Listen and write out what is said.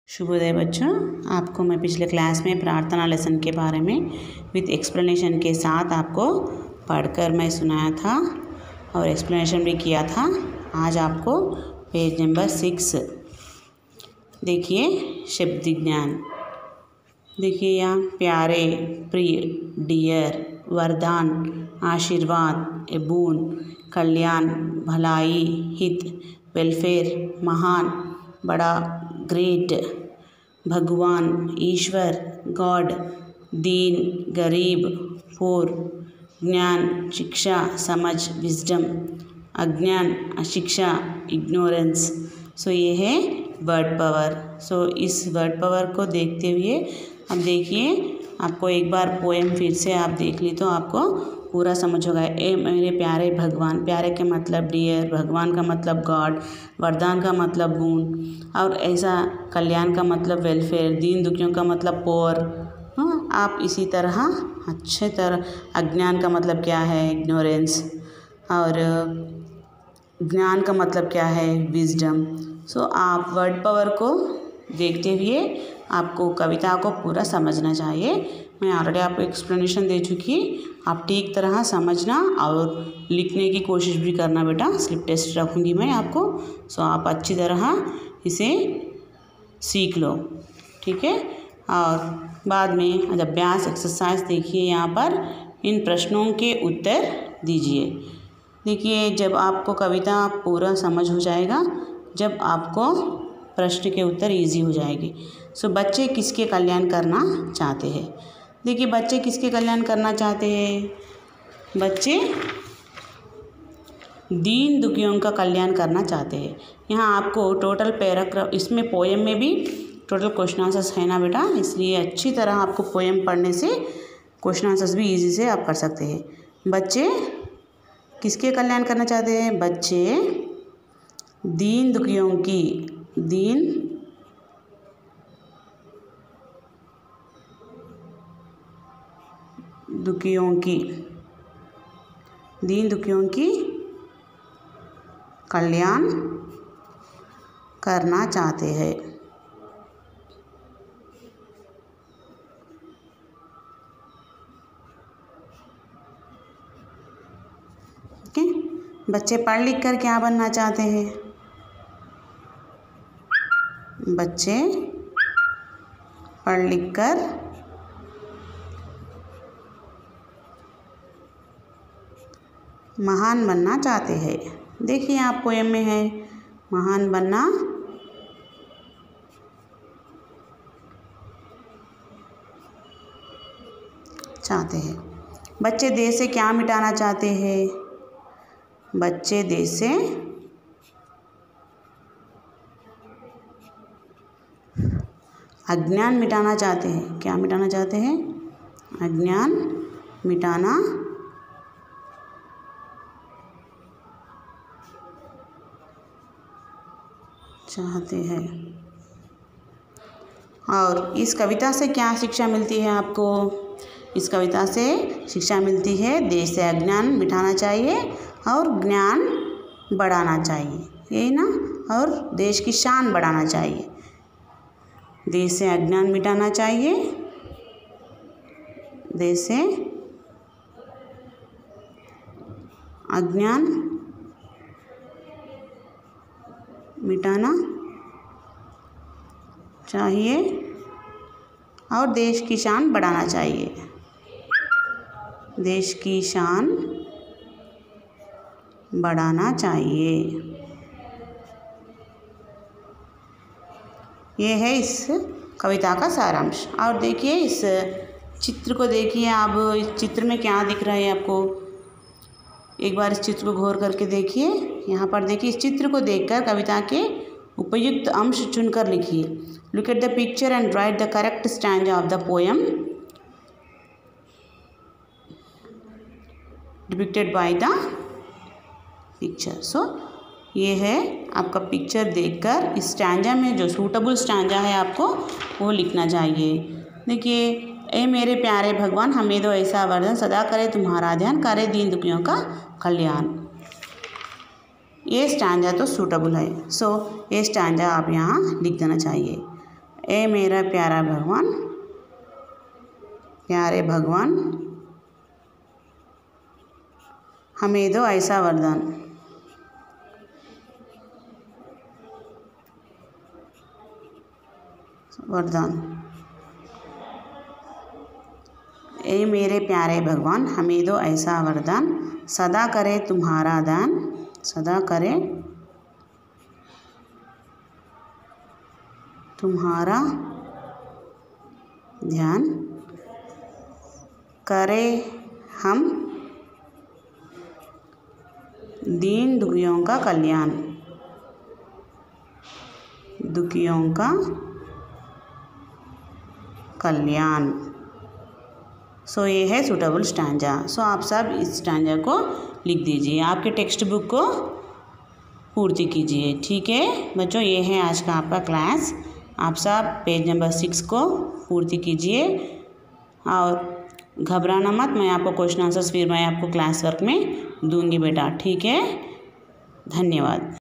शुभोदय बच्चों, आपको मैं पिछले क्लास में प्रार्थना लेसन के बारे में विथ एक्सप्लेनेशन के साथ आपको पढ़कर मैं सुनाया था और एक्सप्लेनेशन भी किया था। आज आपको पेज नंबर 6 देखिए, शब्द ज्ञान देखिए यहाँ प्यारे, प्रिय, डियर, वरदान, आशीर्वाद, बोन, कल्याण, भलाई, हित, वेलफेयर, महान, बड़ा, ग्रेट, भगवान, ईश्वर, गॉड, दीन, गरीब, पोर, ज्ञान, शिक्षा, समझ, विजडम, अज्ञान, अशिक्षा, इग्नोरेंस। सो ये है वर्ड पावर। सो इस वर्ड पावर को देखते हुए अब देखिए, आपको एक बार पोएम फिर से आप देख ली तो आपको पूरा समझ होगा। ए मेरे प्यारे भगवान, प्यारे के मतलब डियर, भगवान का मतलब गॉड, वरदान का मतलब गुण, और ऐसा कल्याण का मतलब वेलफेयर, दीन दुखियों का मतलब पोर। हाँ, आप इसी तरह अच्छे तरह, अज्ञान का मतलब क्या है, इग्नोरेंस, और ज्ञान का मतलब क्या है, विजडम। सो आप वर्ड पावर को देखते हुए आपको कविता को पूरा समझना चाहिए। मैं ऑलरेडी आपको एक्सप्लेनेशन दे चुकी, आप ठीक तरह समझना और लिखने की कोशिश भी करना बेटा। स्लिप टेस्ट रखूँगी मैं आपको, सो आप अच्छी तरह इसे सीख लो, ठीक है। और बाद में अभ्यास एक्सरसाइज देखिए, यहाँ पर इन प्रश्नों के उत्तर दीजिए। देखिए, जब आपको कविता पूरा समझ हो जाएगा, जब आपको प्रश्न के उत्तर इजी हो जाएगी। सो बच्चे किसके कल्याण करना चाहते हैं? देखिए, बच्चे किसके कल्याण करना चाहते हैं? बच्चे दीन दुखियों का कल्याण करना चाहते हैं। यहाँ आपको टोटल पैराग्राफ, इसमें पोएम में भी टोटल क्वेश्चन आंसर्स है ना बेटा, इसलिए अच्छी तरह आपको पोएम पढ़ने से क्वेश्चन आंसर्स भी इजी से आप कर सकते हैं। बच्चे किसके कल्याण करना चाहते हैं? बच्चे दीन दुखियों की, दीन दुखियों की, दीन दुखियों की कल्याण करना चाहते हैं। ओके, बच्चे पढ़ लिख कर क्या बनना चाहते हैं? बच्चे पढ़ लिख कर महान बनना चाहते हैं। देखिए, आप पोएम में है महान बनना चाहते हैं। बच्चे देश से क्या मिटाना चाहते हैं? बच्चे देश से अज्ञान मिटाना चाहते हैं। क्या मिटाना चाहते हैं? अज्ञान मिटाना चाहते हैं। और इस कविता से क्या शिक्षा मिलती है आपको? इस कविता से शिक्षा मिलती है देश से अज्ञान मिटाना चाहिए और ज्ञान बढ़ाना चाहिए, यही ना, और देश की शान बढ़ाना चाहिए। देश से अज्ञान मिटाना चाहिए, देश से अज्ञान मिटाना चाहिए और देश की शान बढ़ाना चाहिए। देश की शान बढ़ाना चाहिए। ये है इस कविता का सारांश। और देखिए, इस चित्र को देखिए, आप इस चित्र में क्या दिख रहा है आपको? एक बार इस चित्र को गौर करके देखिए। यहाँ पर देखिए, इस चित्र को देखकर कविता के उपयुक्त अंश चुनकर लिखिए। Look at the picture and write the correct stanza of the poem depicted by the picture. So ये है आपका पिक्चर देखकर इस स्टैंजा में जो सूटेबल स्टैंजा है आपको वो लिखना चाहिए। देखिए, ए मेरे प्यारे भगवान, हमें दो ऐसा वरदान, सदा करे तुम्हारा ध्यान, करे दीन दुखियों का कल्याण। ये स्टैंजा तो सूटेबल है। सो ये स्टैंजा आप यहाँ लिख देना चाहिए। ए मेरा प्यारा भगवान, प्यारे भगवान, हमें दो ऐसा वरदान। वरदान। ए मेरे प्यारे भगवान, हमें दो ऐसा वरदान, सदा करे तुम्हारा दान, सदा करे तुम्हारा ध्यान, करे हम दीन दुखियों का कल्याण, दुखियों का कल्याण। सो ये है सूटेबल स्टैंजा। सो आप सब इस स्टैंजा को लिख दीजिए, आपके टेक्स्ट बुक को पूर्ति कीजिए। ठीक है बच्चों, ये है आज का आपका क्लास। आप सब पेज नंबर 6 को पूर्ति कीजिए और घबराना मत, मैं आपको क्वेश्चन आंसर्स फिर मैं आपको क्लास वर्क में दूंगी बेटा। ठीक है, धन्यवाद।